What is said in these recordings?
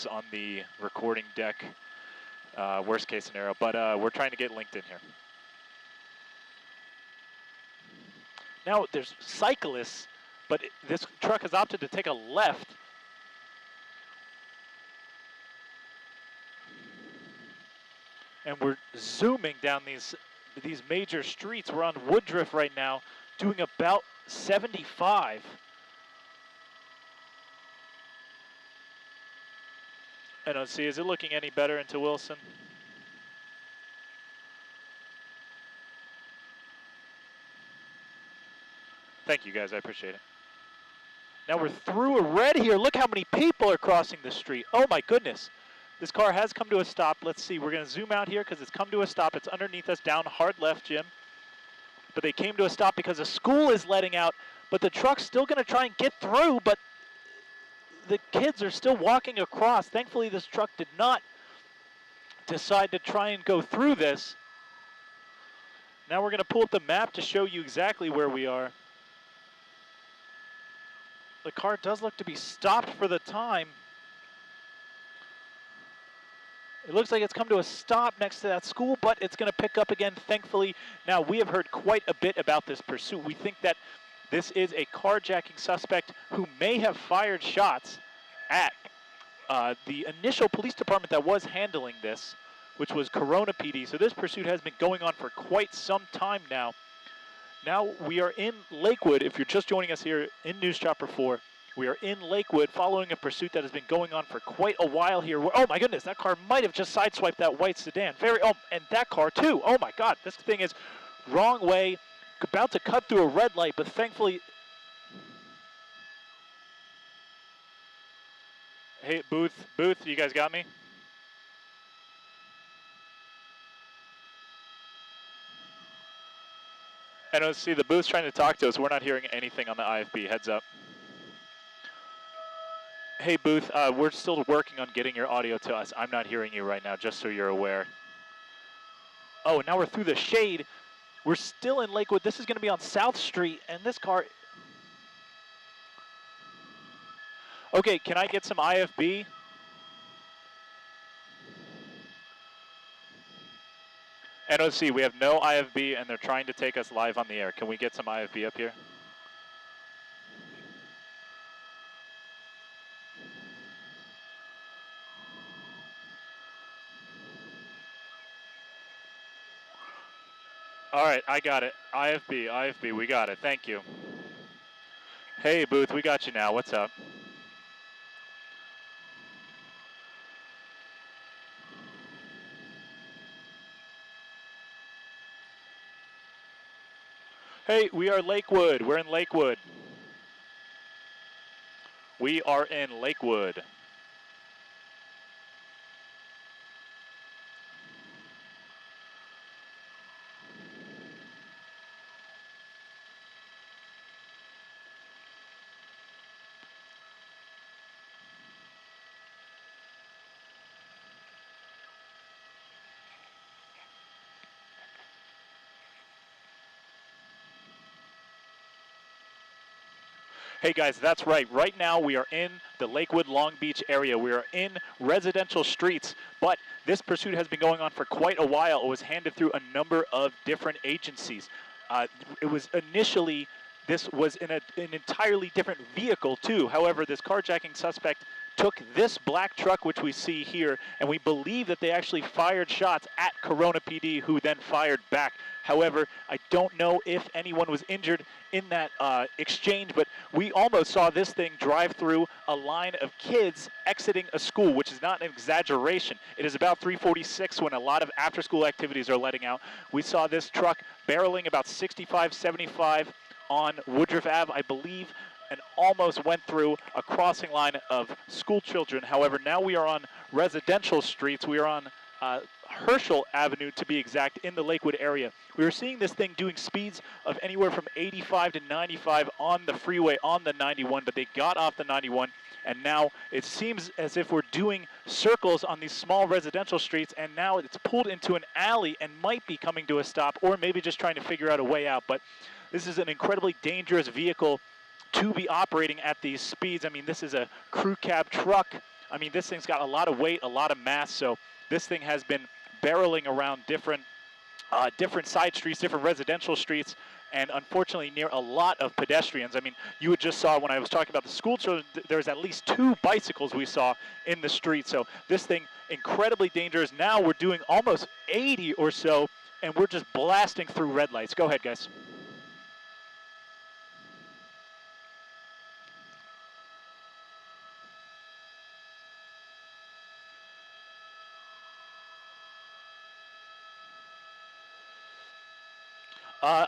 notes on the recording deck, worst case scenario, but we're trying to get linked in here. Now there's cyclists, but this truck has opted to take a left. And we're zooming down these major streets. We're on Woodruff right now, doing about 75. I don't see, is it looking any better into Wilson? Thank you guys, I appreciate it. Now we're through a red here. Look how many people are crossing the street. Oh my goodness. This car has come to a stop. Let's see, we're gonna zoom out here because it's come to a stop. It's underneath us, down hard left, Jim. But they came to a stop because a school is letting out, but the truck's still gonna try and get through, but the kids are still walking across. Thankfully, this truck did not decide to try and go through this. Now we're gonna pull up the map to show you exactly where we are. The car does look to be stopped for the time. It looks like it's come to a stop next to that school, but it's going to pick up again, thankfully. Now, we have heard quite a bit about this pursuit. We think that this is a carjacking suspect who may have fired shots at the initial police department that was handling this, which was Corona PD. So this pursuit has been going on for quite some time now. Now we are in Lakewood. If you're just joining us here in News Chopper 4, we are in Lakewood following a pursuit that has been going on for quite a while here. Oh my goodness, that car might have just sideswiped that white sedan. And that car too. Oh my God, this thing is wrong way, about to cut through a red light, but thankfully. Hey, Booth, you guys got me? I don't see the Booth's trying to talk to us. We're not hearing anything on the IFB, heads up. Hey Booth, we're still working on getting your audio to us. I'm not hearing you right now, just so you're aware. Oh, now we're through the shade. We're still in Lakewood. This is going to be on South Street, and this car... Okay, can I get some IFB? NOC, we have no IFB, and they're trying to take us live on the air. Can we get some IFB up here? All right, I got it. IFB, we got it. Thank you. Hey, Booth, we got you now. What's up? Hey, we are Lakewood. We're in Lakewood. We are in Lakewood. Hey guys, that's right. Right now we are in the Lakewood Long Beach area. We are in residential streets, but this pursuit has been going on for quite a while. It was handed through a number of different agencies. It was initially, this was in an entirely different vehicle too. However, this carjacking suspect took this black truck, which we see here, and we believe that they actually fired shots at Corona PD, who then fired back. However, I don't know if anyone was injured in that exchange, but we almost saw this thing drive through a line of kids exiting a school, which is not an exaggeration. It is about 3:46 when a lot of after-school activities are letting out. We saw this truck barreling about 65, 75 on Woodruff Ave, I believe, and almost went through a crossing line of school children. However, now we are on residential streets. We are on Herschel Avenue, to be exact, in the Lakewood area. We were seeing this thing doing speeds of anywhere from 85 to 95 on the freeway on the 91, but they got off the 91, and now it seems as if we're doing circles on these small residential streets, and now it's pulled into an alley and might be coming to a stop, or maybe just trying to figure out a way out. But this is an incredibly dangerous vehicle to be operating at these speeds. I mean, this is a crew cab truck I mean, this thing's got a lot of weight, a lot of mass, so this thing has been barreling around different side streets, different residential streets, and unfortunately near a lot of pedestrians. I mean, you just saw when I was talking about the school children, there's at least 2 bicycles we saw in the street. So this thing, incredibly dangerous. Now we're doing almost 80 or so, and we're just blasting through red lights. Go ahead, guys.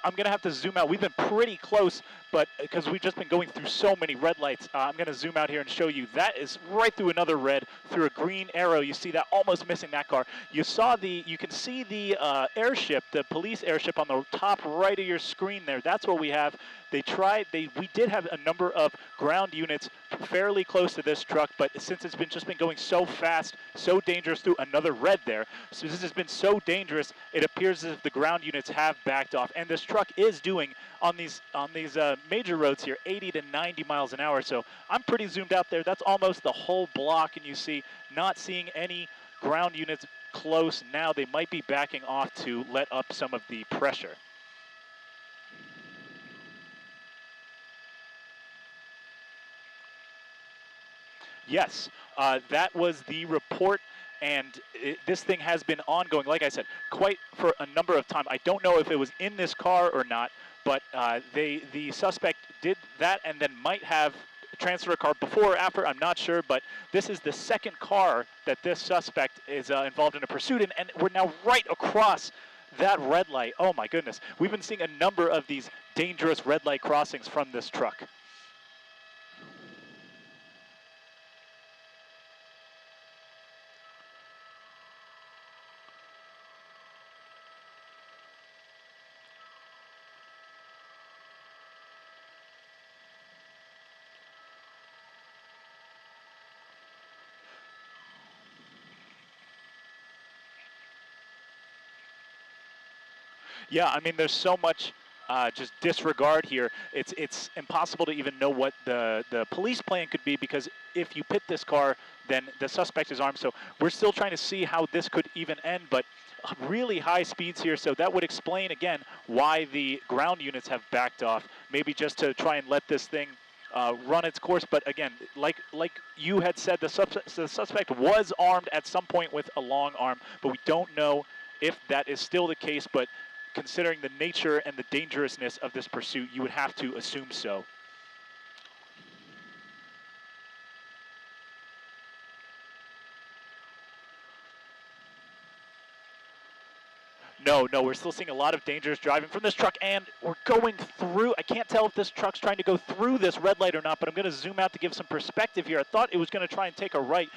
I'm going to have to zoom out. We've been pretty close, but because we've just been going through so many red lights, I'm going to zoom out here and show you. That is right through another red, through a green arrow. You see that, almost missing that car. You can see the airship, the police airship on the top right of your screen there. That's what we have. We did have a number of ground units fairly close to this truck, but since it's just been going so fast, so dangerous through another red there, so this has been so dangerous, it appears as if the ground units have backed off. And this truck is doing on these major roads here 80 to 90 miles an hour. So I'm pretty zoomed out there. That's almost the whole block, and you see not seeing any ground units close. Now they might be backing off to let up some of the pressure. Yes, that was the report, and this thing has been ongoing, like I said, quite for a number of time. I don't know if it was in this car or not, but the suspect did that and then might have transferred a car before or after, I'm not sure, but this is the second car that this suspect is involved in a pursuit in, and we're now right across that red light. Oh my goodness. We've been seeing a number of these dangerous red light crossings from this truck. Yeah, I mean, there's so much just disregard here. It's impossible to even know what the police plan could be, because if you pit this car, then the suspect is armed. So we're still trying to see how this could even end, but really high speeds here. So that would explain, again, why the ground units have backed off, maybe just to try and let this thing run its course. But again, like you had said, the suspect was armed at some point with a long arm, but we don't know if that is still the case. But considering the nature and the dangerousness of this pursuit, you would have to assume so. No, we're still seeing a lot of dangerous driving from this truck, and we're going through. I can't tell if this truck's trying to go through this red light or not, but I'm going to zoom out to give some perspective here. I thought it was going to try and take a right,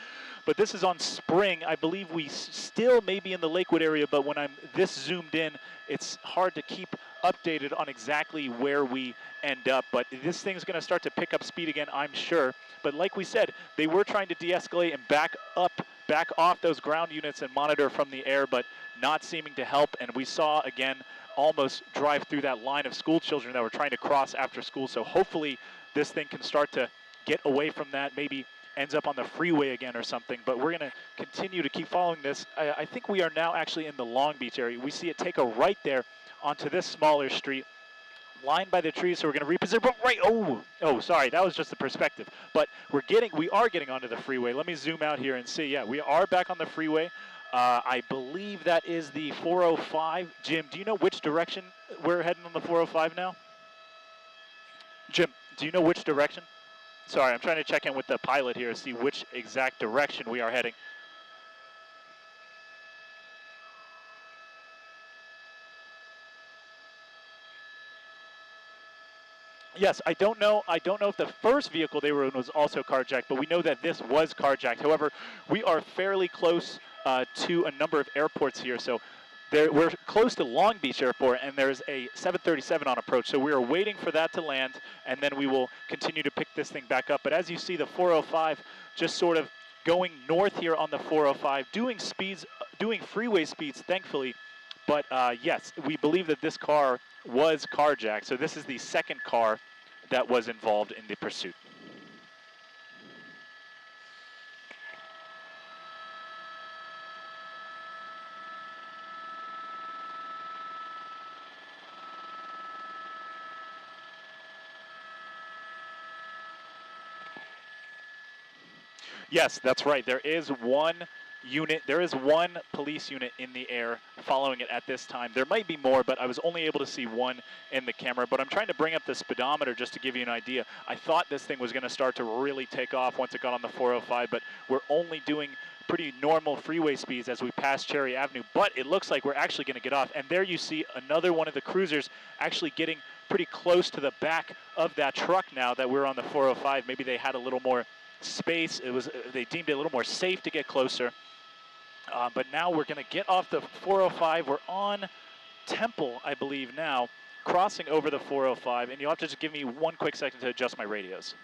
but this is on Spring. I believe we still may be in the Lakewood area, but when I'm this zoomed in, it's hard to keep updated on exactly where we end up. But this thing's going to start to pick up speed again, I'm sure. But like we said, they were trying to de-escalate and back off those ground units and monitor from the air, but not seeming to help. And we saw, again, almost drive through that line of school children that were trying to cross after school. So hopefully this thing can start to get away from that, maybe ends up on the freeway again or something. But we're going to continue to keep following this. I think we are now actually in the Long Beach area. We see it take a right there onto this smaller street, lined by the trees, so we're going to reposition. But right, oh, sorry, that was just the perspective. But we are getting onto the freeway. Let me zoom out here and see. Yeah, we are back on the freeway. I believe that is the 405. Jim, do you know which direction we're heading on the 405 now? Jim, do you know which direction? Sorry, I'm trying to check in with the pilot here to see which exact direction we are heading. Yes, I don't know if the first vehicle they were in was also carjacked, but we know that this was carjacked. However, we are fairly close to a number of airports here. So we're close to Long Beach Airport, and there's a 737 on approach. So we are waiting for that to land, and then we will continue to pick this thing back up. But as you see, the 405 just sort of going north here on the 405, doing freeway speeds, thankfully. But yes, we believe that this car was carjacked. So this is the second car that was involved in the pursuit. Yes, that's right. There is one unit, there is one police unit in the air following it at this time. There might be more, but I was only able to see one in the camera. But I'm trying to bring up the speedometer just to give you an idea. I thought this thing was going to start to really take off once it got on the 405, but we're only doing pretty normal freeway speeds as we pass Cherry Avenue. But it looks like we're actually going to get off. And there you see another one of the cruisers actually getting pretty close to the back of that truck now that we're on the 405. Maybe they had a little more space. They deemed it a little more safe to get closer. But now we're going to get off the 405. We're on Temple, I believe now, crossing over the 405. And you'll have to just give me one quick second to adjust my radios.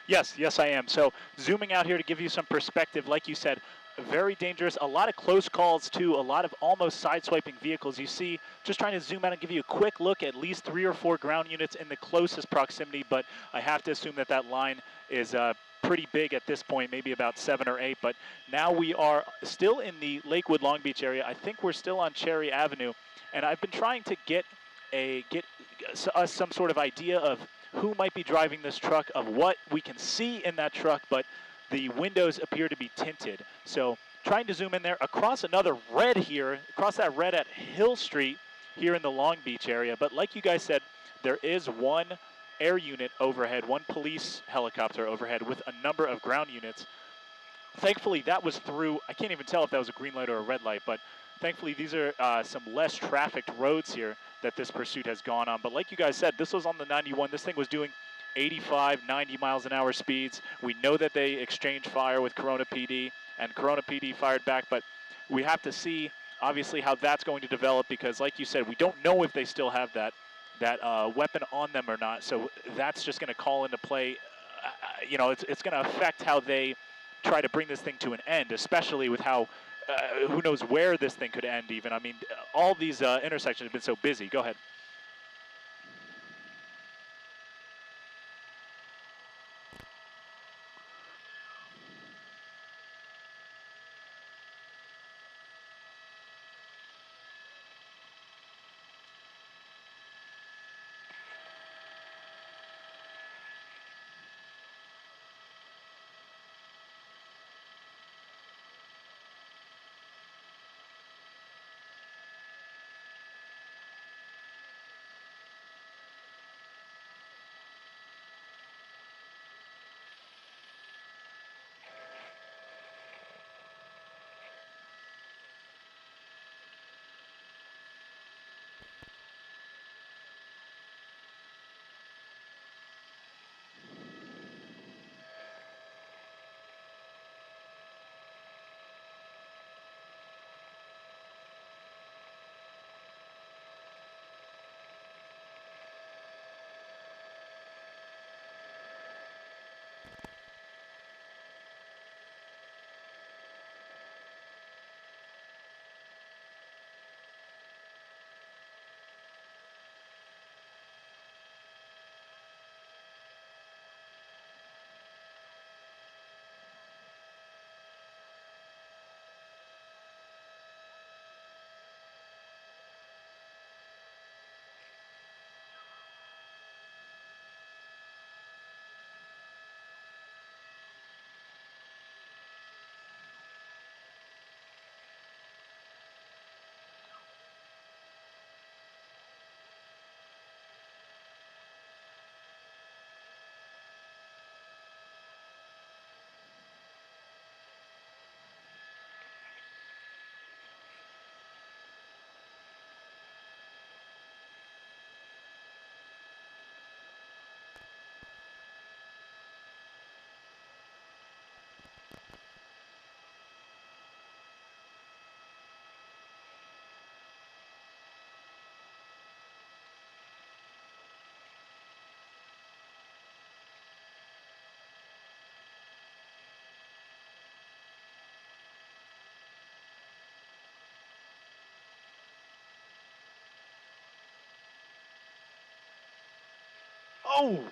Yes, I am. So zooming out here to give you some perspective, like you said, very dangerous. A lot of close calls too. A lot of almost side-swiping vehicles. You see, just trying to zoom out and give you a quick look, at least 3 or 4 ground units in the closest proximity. But I have to assume that that line is pretty big at this point, maybe about 7 or 8. But now we are still in the Lakewood Long Beach area. I think we're still on Cherry Avenue, and I've been trying to get us some sort of idea of who might be driving this truck, of what we can see in that truck, but the windows appear to be tinted. So trying to zoom in there across another red here, across that red at Hill Street here in the Long Beach area. But like you guys said, there is one air unit overhead, one police helicopter overhead with a number of ground units. Thankfully, that was through, I can't even tell if that was a green light or a red light, but thankfully these are some less trafficked roads here that this pursuit has gone on. But like you guys said, this was on the 91. This thing was doing 85, 90 miles an hour speeds. We know that they exchanged fire with Corona PD, and Corona PD fired back, but we have to see, obviously, how that's going to develop, because like you said, we don't know if they still have that weapon on them or not. So that's just going to call into play, it's going to affect how they try to bring this thing to an end, especially with how, who knows where this thing could end even. I mean, all these intersections have been so busy. Go ahead. Oh!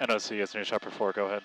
NOC, it's near Shopper 4, go ahead.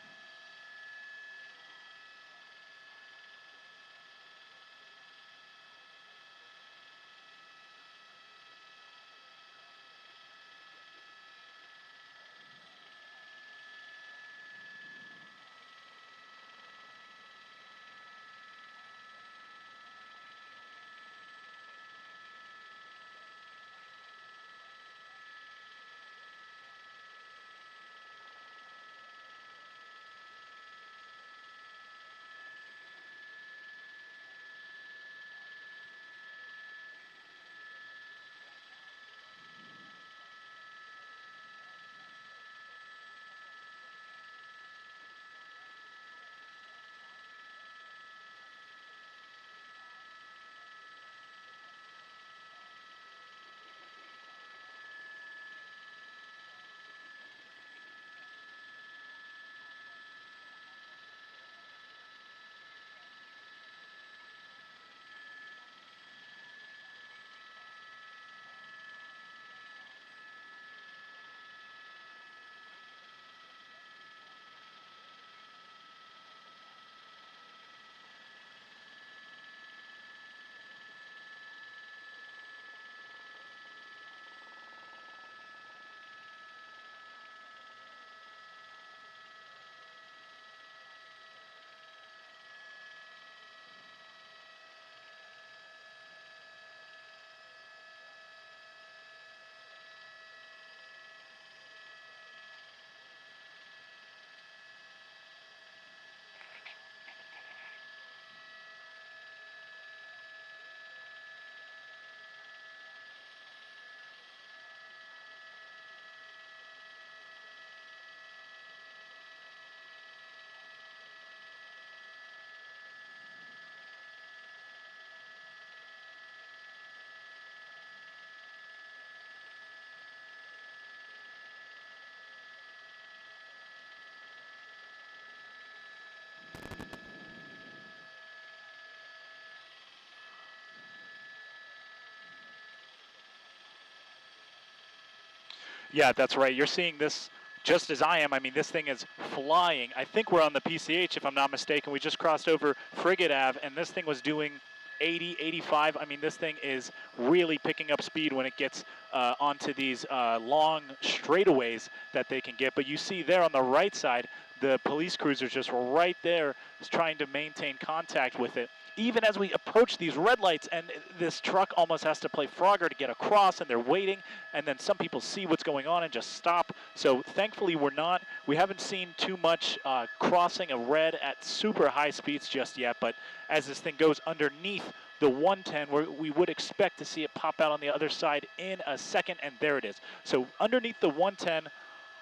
Yeah, that's right. You're seeing this just as I am. I mean, this thing is flying. I think we're on the PCH, if I'm not mistaken. We just crossed over Frigate Ave, and this thing was doing 80, 85. I mean, this thing is really picking up speed when it gets onto these long straightaways that they can get. But you see there on the right side, the police cruiser's just right there trying to maintain contact with it. Even as we approach these red lights, and this truck almost has to play Frogger to get across, and they're waiting, and then some people see what's going on and just stop. So thankfully we haven't seen too much crossing a red at super high speeds just yet, but as this thing goes underneath the 110, we would expect to see it pop out on the other side in a second, and there it is. So underneath the 110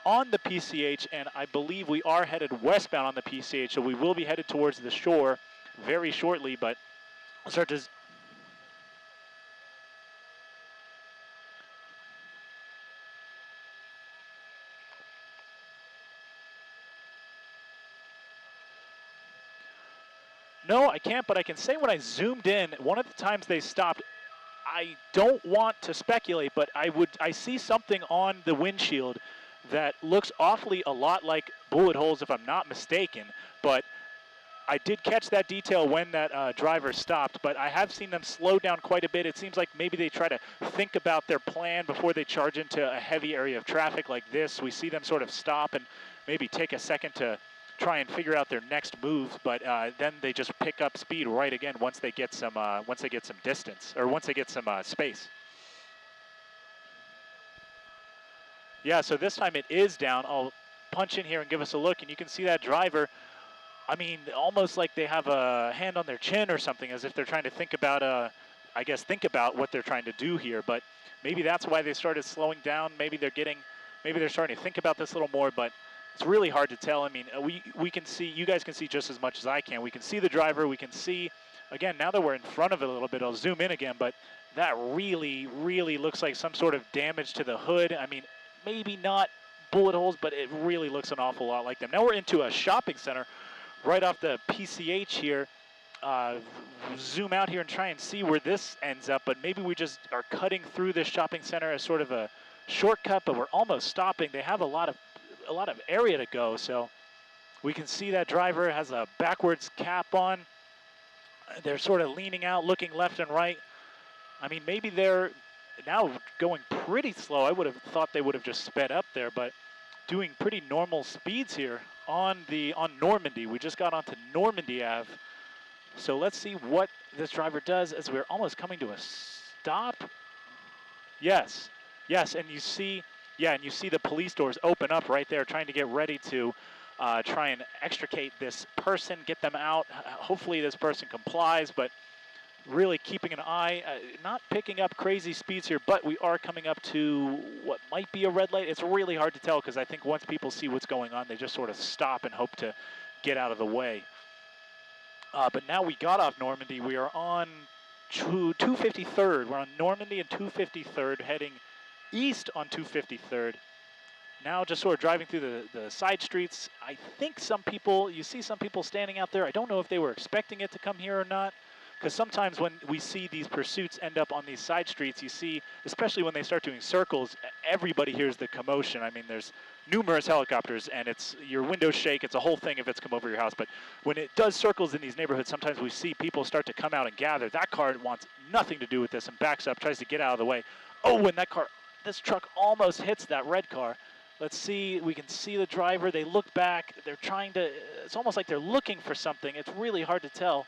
on the PCH, and I believe we are headed westbound on the PCH, so we will be headed towards the shore very shortly, but we'll start to... No, I can't, but I can say when I zoomed in, one of the times they stopped, I don't want to speculate, but I see something on the windshield that looks awfully a lot like bullet holes, if I'm not mistaken, but I did catch that detail when that driver stopped, but I have seen them slow down quite a bit. It seems like maybe they try to think about their plan before they charge into a heavy area of traffic like this. We see them sort of stop and maybe take a second to try and figure out their next moves, but then they just pick up speed right again once they get some distance, or once they get some space. Yeah, so this time it is down. I'll punch in here and give us a look, and you can see that driver. I mean, almost like they have a hand on their chin or something, as if they're trying to think about, think about what they're trying to do here. But maybe that's why they started slowing down. Maybe they're starting to think about this a little more. But it's really hard to tell. I mean, we can see, you guys can see just as much as I can. We can see the driver. We can see, again, now that we're in front of it a little bit, I'll zoom in again. But that really, really looks like some sort of damage to the hood. I mean, maybe not bullet holes, but it really looks an awful lot like them. Now we're into a shopping center right off the PCH here. Zoom out here and try and see where this ends up, but maybe we just are cutting through this shopping center as sort of a shortcut, but we're almost stopping. They have a lot of area to go, so we can see that driver has a backwards cap on. They're sort of leaning out, looking left and right. I mean, maybe they're now going pretty slow. I would have thought they would have just sped up there, but doing pretty normal speeds here on Normandy. We just got onto Normandy Ave. So let's see what this driver does as we're almost coming to a stop. Yes, and you see the police doors open up right there, trying to get ready to try and extricate this person, get them out. Hopefully this person complies, but really keeping an eye, not picking up crazy speeds here, but we are coming up to what might be a red light. It's really hard to tell because I think once people see what's going on, they just sort of stop and hope to get out of the way. But now we got off Normandy. We are on 253rd. We're on Normandy and 253rd, heading east on 253rd. Now just sort of driving through the side streets. I think you see some people standing out there. I don't know if they were expecting it to come here or not. Because sometimes when we see these pursuits end up on these side streets, you see, especially when they start doing circles, everybody hears the commotion. I mean, there's numerous helicopters, and your windows shake. It's a whole thing if it's come over your house. But when it does circles in these neighborhoods, sometimes we see people start to come out and gather. That car wants nothing to do with this and backs up, tries to get out of the way. Oh, when this truck almost hits that red car. Let's see, we can see the driver. They look back. They're it's almost like they're looking for something. It's really hard to tell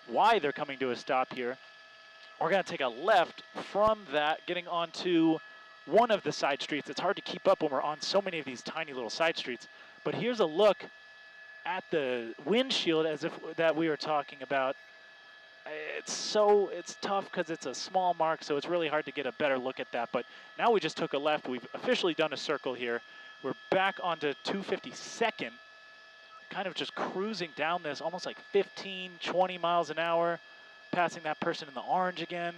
why they're coming to a stop here. We're going to take a left from that, getting onto one of the side streets. It's hard to keep up when we're on so many of these tiny little side streets. But here's a look at the windshield that we were talking about. It's tough because it's a small mark, so it's really hard to get a better look at that. But now we just took a left. We've officially done a circle here. We're back onto 252nd. Kind of just cruising down this almost like 15, 20 miles an hour, passing that person in the orange again.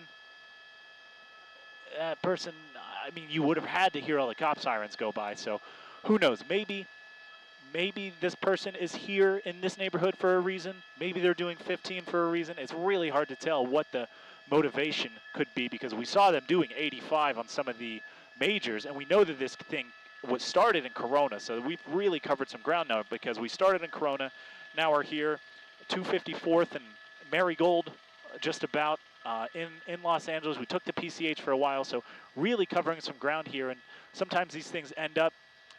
That person, I mean, you would have had to hear all the cop sirens go by, so who knows? Maybe this person is here in this neighborhood for a reason. Maybe they're doing 15 for a reason. It's really hard to tell what the motivation could be because we saw them doing 85 on some of the majors, and we know that this thing was started in Corona, so we've really covered some ground now because we started in Corona, now we're here, 254th and Marigold, just about in Los Angeles. We took the PCH for a while, so really covering some ground here, and sometimes these things end up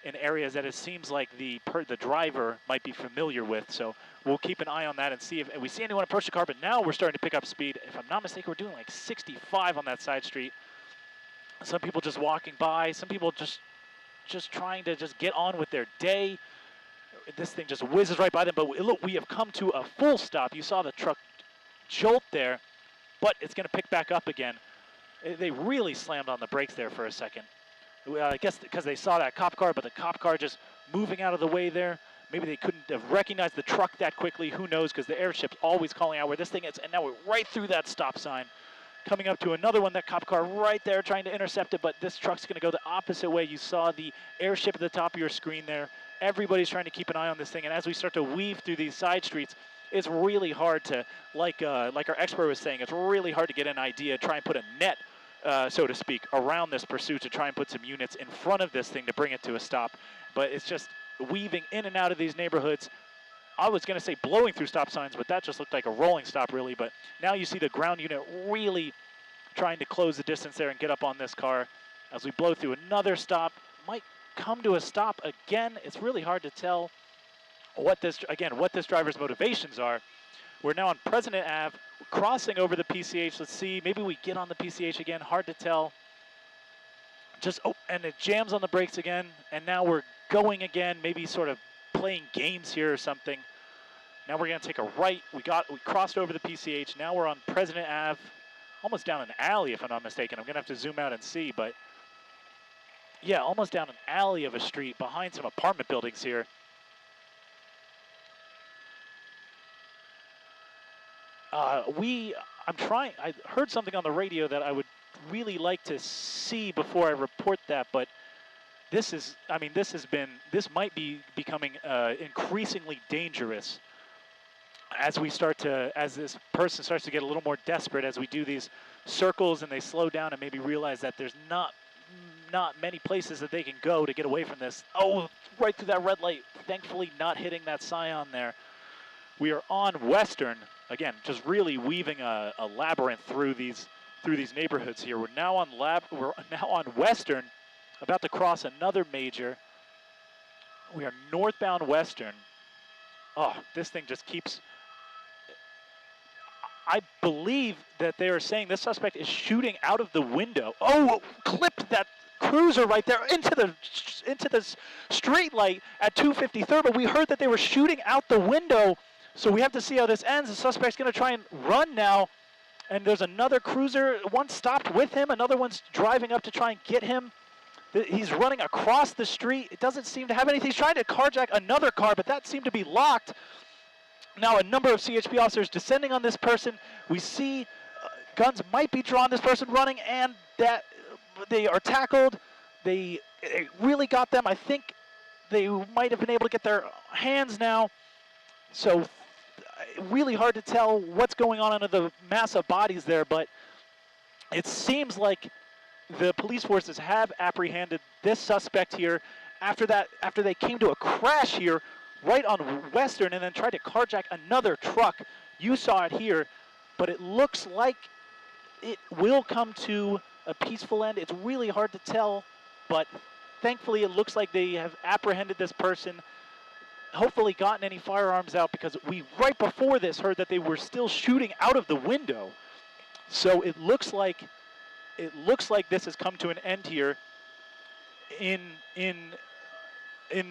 in areas that it seems like the driver might be familiar with, so we'll keep an eye on that and see if we see anyone approach the car, but now we're starting to pick up speed. If I'm not mistaken, we're doing like 65 on that side street. Some people just walking by, some people just trying to just get on with their day. This thing just whizzes right by them, but look, we have come to a full stop. You saw the truck jolt there, but it's going to pick back up again. They really slammed on the brakes there for a second. I guess because they saw that cop car, but the cop car just moving out of the way there. Maybe they couldn't have recognized the truck that quickly. Who knows, because the airship's always calling out where this thing is, and now we're right through that stop sign. Coming up to another one, that cop car right there trying to intercept it, but this truck's going to go the opposite way. You saw the airship at the top of your screen there. Everybody's trying to keep an eye on this thing, and as we start to weave through these side streets, it's really hard to, like our expert was saying, it's really hard to get an idea, try and put a net, so to speak, around this pursuit to try and put some units in front of this thing to bring it to a stop. But it's just weaving in and out of these neighborhoods. I was going to say blowing through stop signs, but that just looked like a rolling stop, really. But now you see the ground unit really trying to close the distance there and get up on this car as we blow through another stop. Might come to a stop again. It's really hard to tell what this driver's motivations are. We're now on President Ave, crossing over the PCH. Let's see, maybe we get on the PCH again. Hard to tell. And it jams on the brakes again, and now we're going again, maybe sort of playing games here or something. Now we're gonna take a right. We crossed over the PCH. Now we're on President Ave, almost down an alley if I'm not mistaken. I'm gonna have to zoom out and see, but yeah, almost down an alley of a street behind some apartment buildings here. I heard something on the radio that I would really like to see before I report that, but this might be becoming increasingly dangerous as this person starts to get a little more desperate as we do these circles and they slow down and maybe realize that there's not many places that they can go to get away from this. Oh, right through that red light, thankfully not hitting that Scion there. We are on Western, again, just really weaving a labyrinth through these neighborhoods here. We're now on Western, about to cross another major. We are northbound Western. Oh, this thing just keeps. I believe that they are saying this suspect is shooting out of the window. Oh, clipped that cruiser right there into the street light at 253rd, but we heard that they were shooting out the window, so we have to see how this ends. The suspect's going to try and run now, and there's another cruiser. One stopped with him, another one's driving up to try and get him. He's running across the street. It doesn't seem to have anything. He's trying to carjack another car, but that seemed to be locked. Now a number of CHP officers descending on this person. We see guns might be drawn. This person running, and that they are tackled. They really got them. I think they might have been able to get their hands now. So really hard to tell what's going on under the mass of bodies there, but it seems like the police forces have apprehended this suspect here after they came to a crash here right on Western and then tried to carjack another truck. You saw it here, but it looks like it will come to a peaceful end. It's really hard to tell, but thankfully it looks like they have apprehended this person, hopefully gotten any firearms out, because we right before this heard that they were still shooting out of the window. So it looks like this has come to an end here in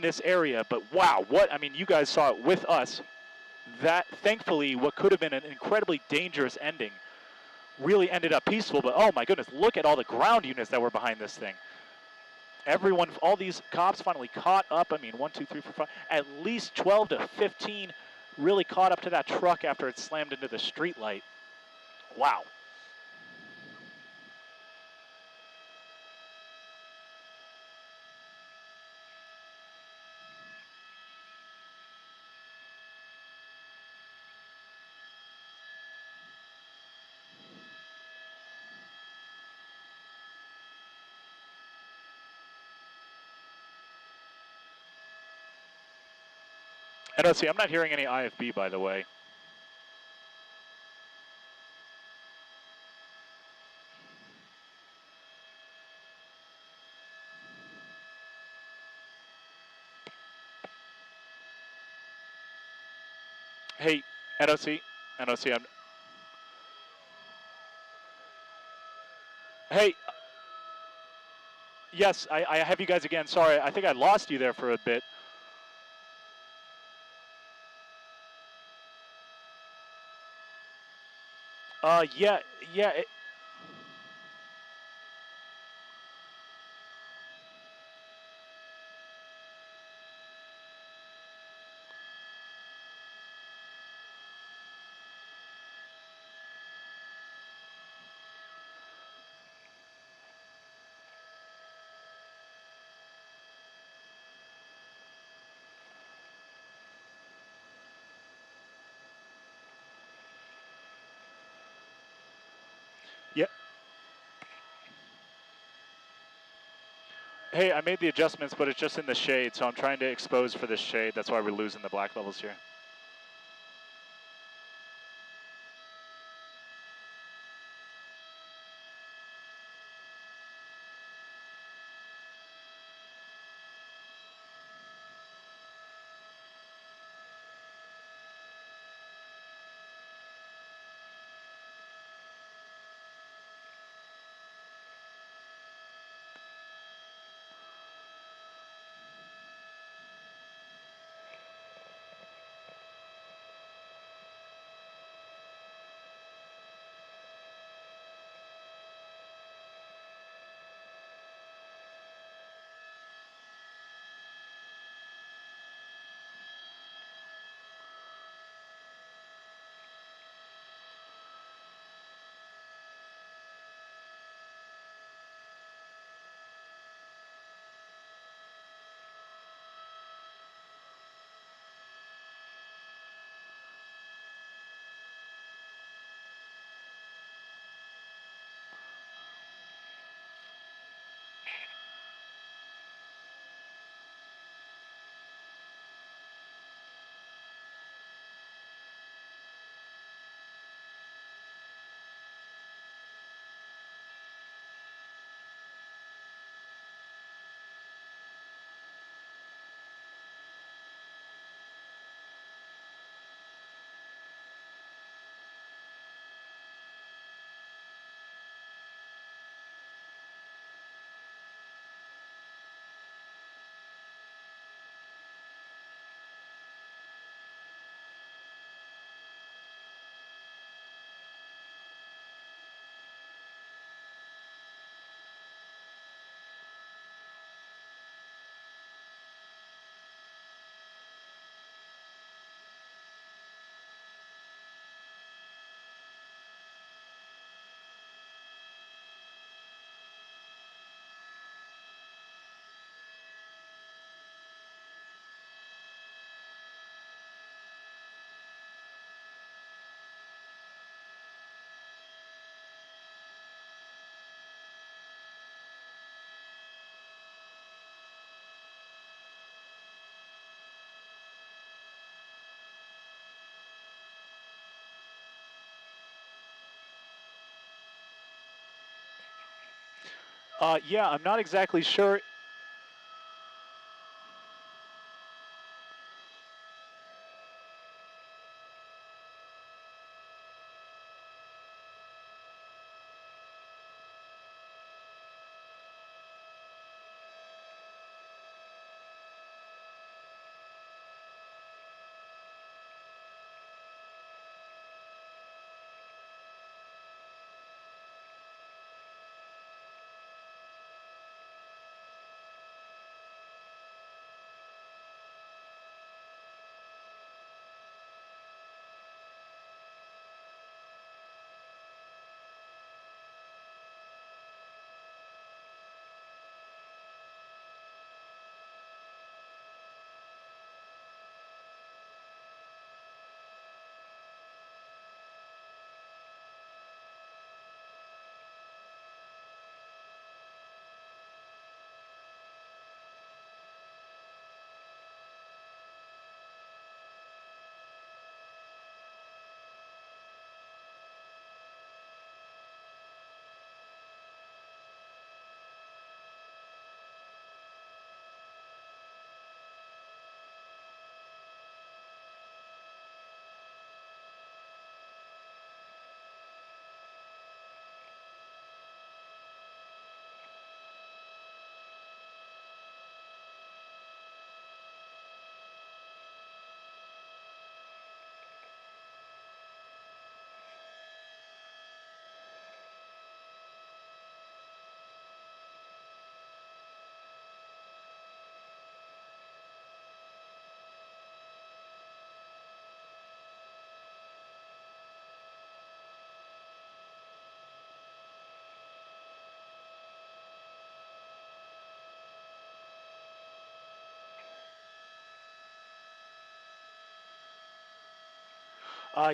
this area. But wow, you guys saw it with us. That thankfully what could have been an incredibly dangerous ending really ended up peaceful, but oh my goodness, look at all the ground units that were behind this thing. Everyone, all these cops finally caught up. 1, 2, 3, 4, 5, at least 12 to 15 really caught up to that truck after it slammed into the street light. Wow. NOC, I'm not hearing any IFB, by the way. Hey, NOC, NOC, hey, yes, I have you guys again. Sorry, I think I lost you there for a bit. Yeah, yeah. Yeah. Hey, I made the adjustments, but it's just in the shade, so I'm trying to expose for this shade. That's why we're losing the black levels here. Yeah, I'm not exactly sure.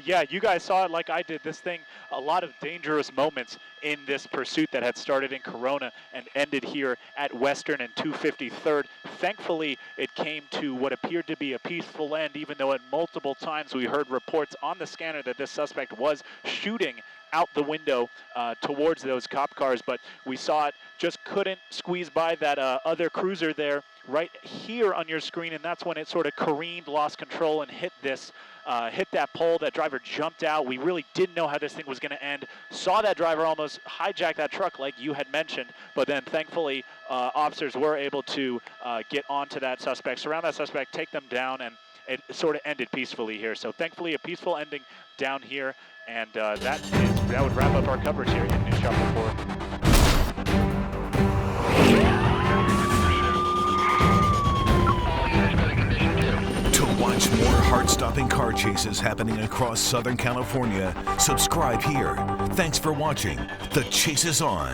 Yeah, you guys saw it like I did. This thing, a lot of dangerous moments in this pursuit that had started in Corona and ended here at Western and 253rd. Thankfully, it came to what appeared to be a peaceful end, even though at multiple times we heard reports on the scanner that this suspect was shooting out the window towards those cop cars, but we saw it, just couldn't squeeze by that other cruiser there right here on your screen, and that's when it sort of careened, lost control, and hit that pole. That driver jumped out. We really didn't know how this thing was going to end. Saw that driver almost hijack that truck like you had mentioned, but then thankfully officers were able to get onto that suspect, surround that suspect, take them down, and it sort of ended peacefully here. So thankfully a peaceful ending down here, and that would wrap up our coverage here in News Shop Report. Watch more heart-stopping car chases happening across Southern California. Subscribe here. Thanks for watching. The Chase is on.